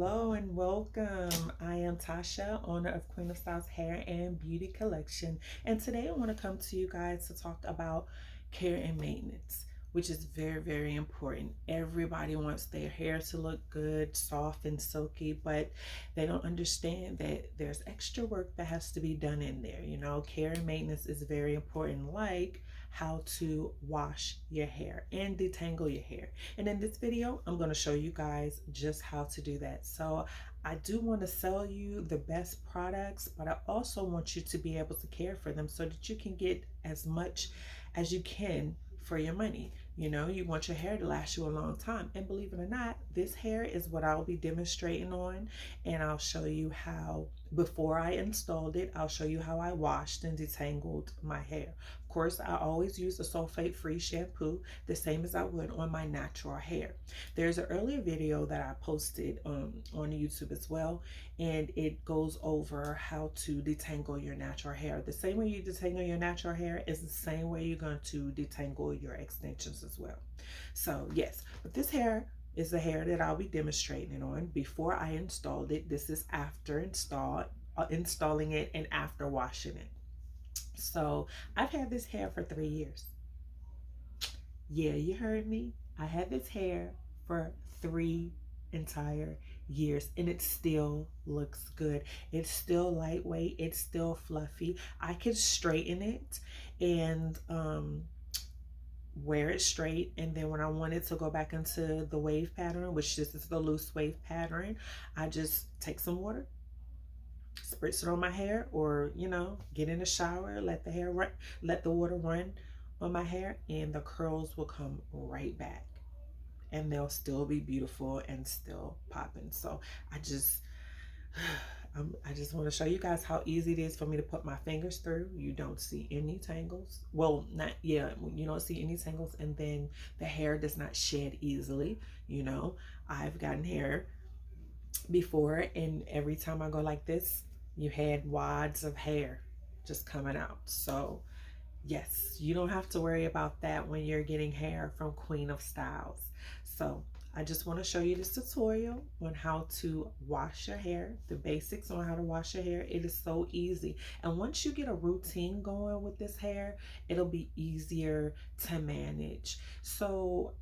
Hello and welcome. I am Tasha, owner of Queen of Styles Hair and Beauty Collection. And today I want to come to you guys to talk about care and maintenance, which is very, very important. Everybody wants their hair to look good, soft and silky, but they don't understand that there's extra work that has to be done in there. Care and maintenance is very important, like how to wash your hair and detangle your hair. And in this video, I'm going to show you guys just how to do that. So I do want to sell you the best products, but I also want you to be able to care for them so that you can get as much as you can for your money. You want your hair to last you a long time. And believe it or not, this hair is what I'll be demonstrating on. And I'll show you how, before I installed it, I'll show you how I washed and detangled my hair. Of course, I always use a sulfate-free shampoo, the same as I would on my natural hair. There's an earlier video that I posted on YouTube as well, and it goes over how to detangle your natural hair. The same way you detangle your natural hair is the same way you're going to detangle your extensions as well. So yes, but this hair is the hair that I'll be demonstrating on. Before I installed it, this is after installing it and after washing it. So I've had this hair for 3 years. Yeah, you heard me. I had this hair for 3 entire years and it still looks good. It's still lightweight. It's still fluffy. I can straighten it and wear it straight, and then when I wanted to go back into the wave pattern, which this is the loose wave pattern, I just take some water, spritz it on my hair, or get in the shower, let the water run on my hair, and the curls will come right back and they'll still be beautiful and still popping. So I just want to show you guys how easy it is for me to put my fingers through. You don't see any tangles. Well, you don't see any tangles, and then the hair does not shed easily. I've gotten hair before, and every time I go like this, you had wads of hair just coming out. So yes, you don't have to worry about that when you're getting hair from Queen of Styles. So I just want to show you this tutorial on how to wash your hair, the basics on how to wash your hair. It is so easy. And once you get a routine going with this hair, it'll be easier to manage. So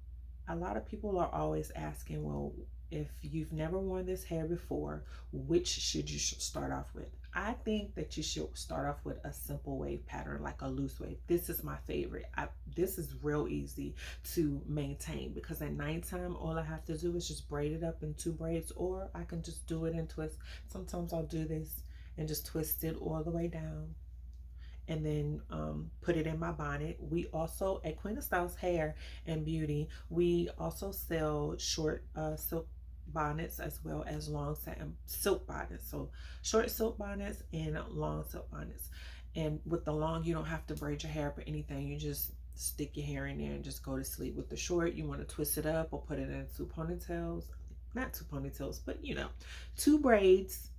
a lot of people are always asking, well, if you've never worn this hair before, which should you start off with? I think that you should start off with a simple wave pattern, like a loose wave. This is my favorite. This is real easy to maintain because at nighttime, all I have to do is just braid it up in 2 braids, or I can just do it in twists. Sometimes I'll do this and just twist it all the way down and then put it in my bonnet. We also, at Queen of Styles Hair and Beauty, we also sell short silk bonnets as well as long satin silk bonnets. So short silk bonnets and long silk bonnets. And with the long, you don't have to braid your hair up or anything. You just stick your hair in there and just go to sleep. With the short, you want to twist it up or put it in 2 ponytails. Not 2 ponytails, but 2 braids.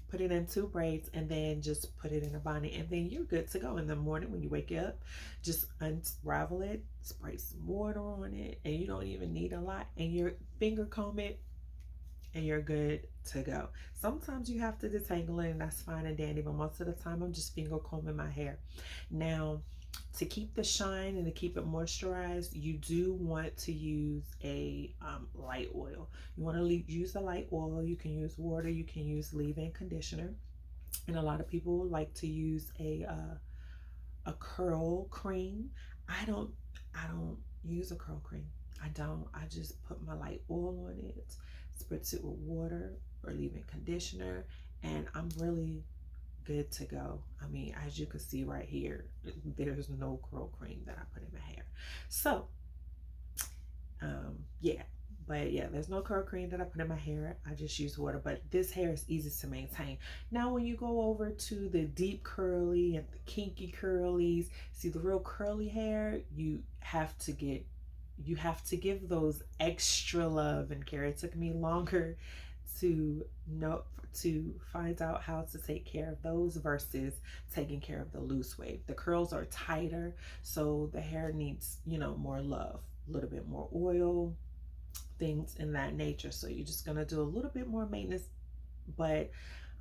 Put it in 2 braids and then just put it in a bonnet, and then you're good to go. In the morning when you wake up, just unravel it, spray some water on it, and you don't even need a lot, and your finger comb it and you're good to go. Sometimes you have to detangle it, and that's fine and dandy, but most of the time I'm just finger combing my hair. Now, to keep the shine and to keep it moisturized, you do want to use a light oil. You want to use a light oil. You can use water. You can use leave-in conditioner. And a lot of people like to use a curl cream. I don't use a curl cream. I don't. I just put my light oil on it, spritz it with water or leave-in conditioner, and I'm really good to go. I mean, as you can see right here, there's no curl cream that I put in my hair. So yeah, there's no curl cream that I put in my hair. I just use water, but this hair is easy to maintain. Now when you go over to the deep curly and the kinky curlies, see the real curly hair, you have to give those extra love and care. It took me longer to find out how to take care of those versus taking care of the loose wave. The curls are tighter, so the hair needs more love, a little bit more oil, things in that nature. So you're just gonna do a little bit more maintenance, but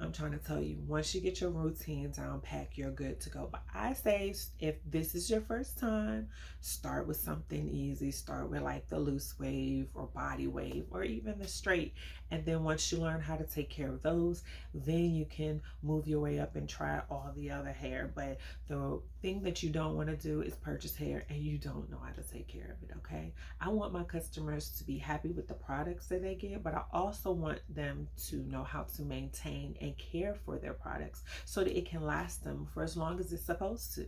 I'm trying to tell you, once you get your routine down pack, you're good to go. But I say, if this is your first time, start with something easy. Start with like the loose wave or body wave or even the straight. And then once you learn how to take care of those, then you can move your way up and try all the other hair. But the thing that you don't want to do is purchase hair and you don't know how to take care of it, okay? I want my customers to be happy with the products that they get, but I also want them to know how to maintain and care for their products so that it can last them for as long as it's supposed to.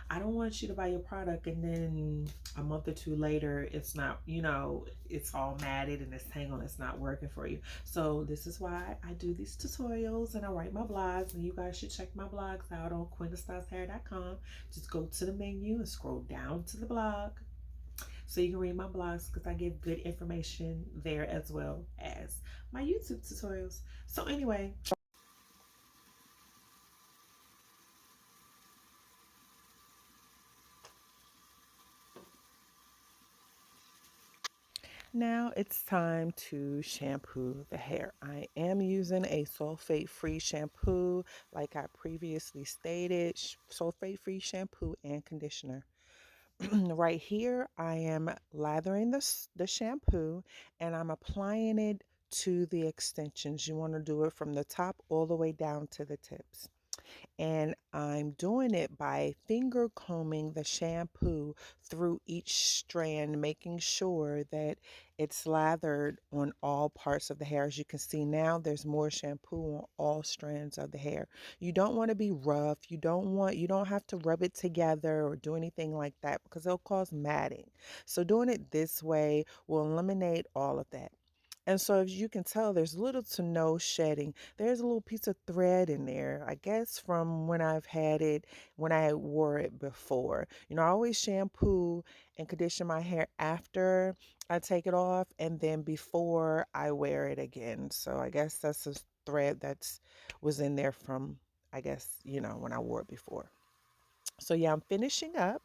I don't want you to buy your product and then a month or two later, it's not, it's all matted and it's tangled, it's not working for you. So this is why I do these tutorials and I write my blogs, and you guys should check my blogs out on queenofstyleshair.com. Just go to the menu and scroll down to the blog so you can read my blogs, because I give good information there as well as my YouTube tutorials. So anyway, now it's time to shampoo the hair. I am using a sulfate-free shampoo, like I previously stated, sulfate-free shampoo and conditioner. Right here, I am lathering the shampoo and I'm applying it to the extensions. You want to do it from the top all the way down to the tips. And I'm doing it by finger combing the shampoo through each strand, making sure that it's lathered on all parts of the hair. As you can see now, there's more shampoo on all strands of the hair. You don't want to be rough. You don't have to rub it together or do anything like that because it'll cause matting. So doing it this way will eliminate all of that. And so as you can tell, there's little to no shedding. There's a little piece of thread in there, I guess from when I've had it, when I wore it before. I always shampoo and condition my hair after I take it off and then before I wear it again. So I guess that's a thread that's was in there from, I guess, when I wore it before. So yeah, I'm finishing up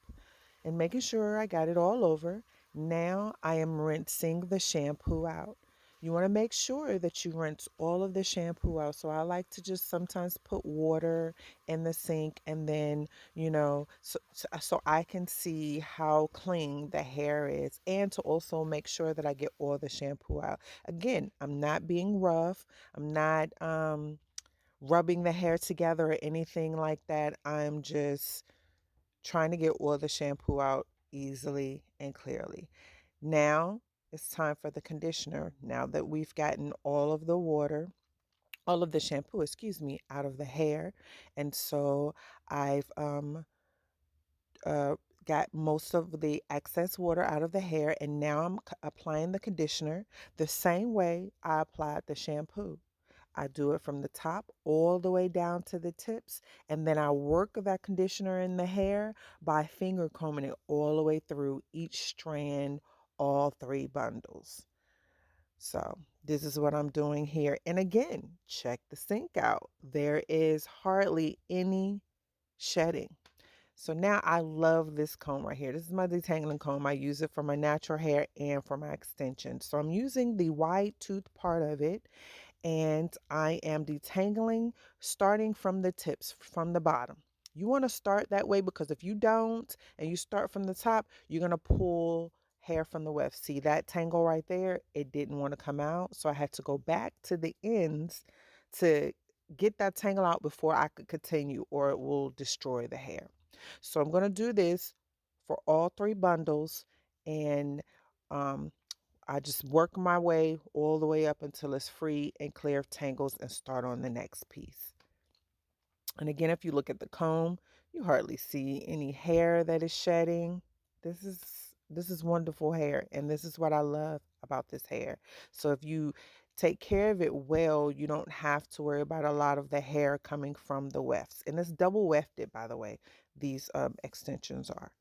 and making sure I got it all over. Now I am rinsing the shampoo out. You want to make sure that you rinse all of the shampoo out. So I like to just sometimes put water in the sink and then, so I can see how clean the hair is, and to also make sure that I get all the shampoo out. Again, I'm not being rough. I'm not rubbing the hair together or anything like that. I'm just trying to get all the shampoo out easily and clearly. Now it's time for the conditioner. Now that we've gotten all of the water, all of the shampoo, excuse me, out of the hair. And so I've uh, got most of the excess water out of the hair, and now I'm applying the conditioner the same way I applied the shampoo. I do it from the top all the way down to the tips, and then I work that conditioner in the hair by finger combing it all the way through each strand, all three bundles. So this is what I'm doing here. And again, check the sink out. There is hardly any shedding. So now I love this comb right here. This is my detangling comb. I use it for my natural hair and for my extensions. So I'm using the wide tooth part of it, and I am detangling starting from the tips, from the bottom. You want to start that way because if you don't and you start from the top, you're going to pull hair from the weft. See that tangle right there? It didn't want to come out. So I had to go back to the ends to get that tangle out before I could continue, or it will destroy the hair. So I'm going to do this for all three bundles, and um, I just work my way all the way up until it's free and clear of tangles and start on the next piece. And again, if you look at the comb, you hardly see any hair that is shedding. This is wonderful hair, and this is what I love about this hair. So if you take care of it well, you don't have to worry about a lot of the hair coming from the wefts. And it's double wefted, by the way, these extensions are.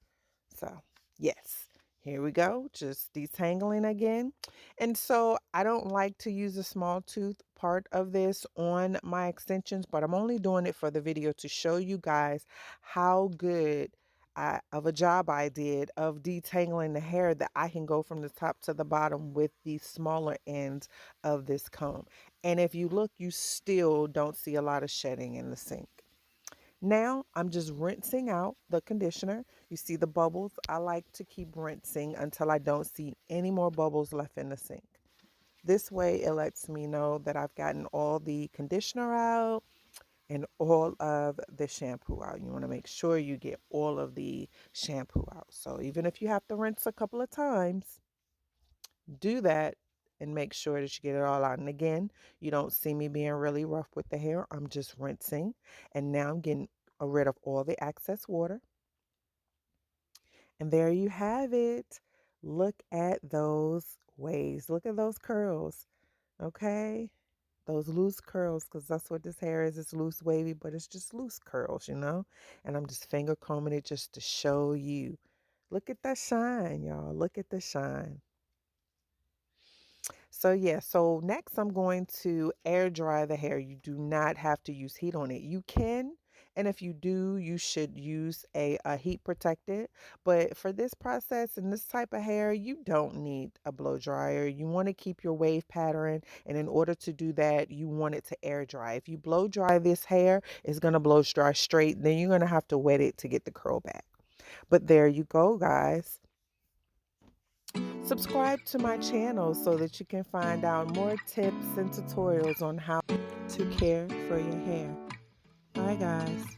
So, yes, here we go. Just detangling again. And so I don't like to use the small tooth part of this on my extensions, but I'm only doing it for the video to show you guys how good of a job I did of detangling the hair that I can go from the top to the bottom with the smaller ends of this comb. And if you look, you still don't see a lot of shedding in the sink. Now I'm just rinsing out the conditioner. You see the bubbles? I like to keep rinsing until I don't see any more bubbles left in the sink. This way it lets me know that I've gotten all the conditioner out and all of the shampoo out. You want to make sure you get all of the shampoo out. So even if you have to rinse a couple of times, do that and make sure that you get it all out. And again, you don't see me being really rough with the hair. I'm just rinsing. And now I'm getting rid of all the excess water. And there you have it. Look at those waves. Look at those curls. Okay? Those loose curls, because that's what this hair is. It's loose, wavy, but it's just loose curls, you know? And I'm just finger combing it just to show you. Look at that shine, y'all. Look at the shine. So yeah, so next I'm going to air dry the hair. You do not have to use heat on it. You can, and if you do, you should use a heat protected. But for this process and this type of hair, you don't need a blow dryer. You want to keep your wave pattern, and in order to do that, you want it to air dry. If you blow dry this hair, it's gonna blow dry straight. Then you're gonna have to wet it to get the curl back. But there you go, guys. Subscribe to my channel so that you can find out more tips and tutorials on how to care for your hair. Bye, guys.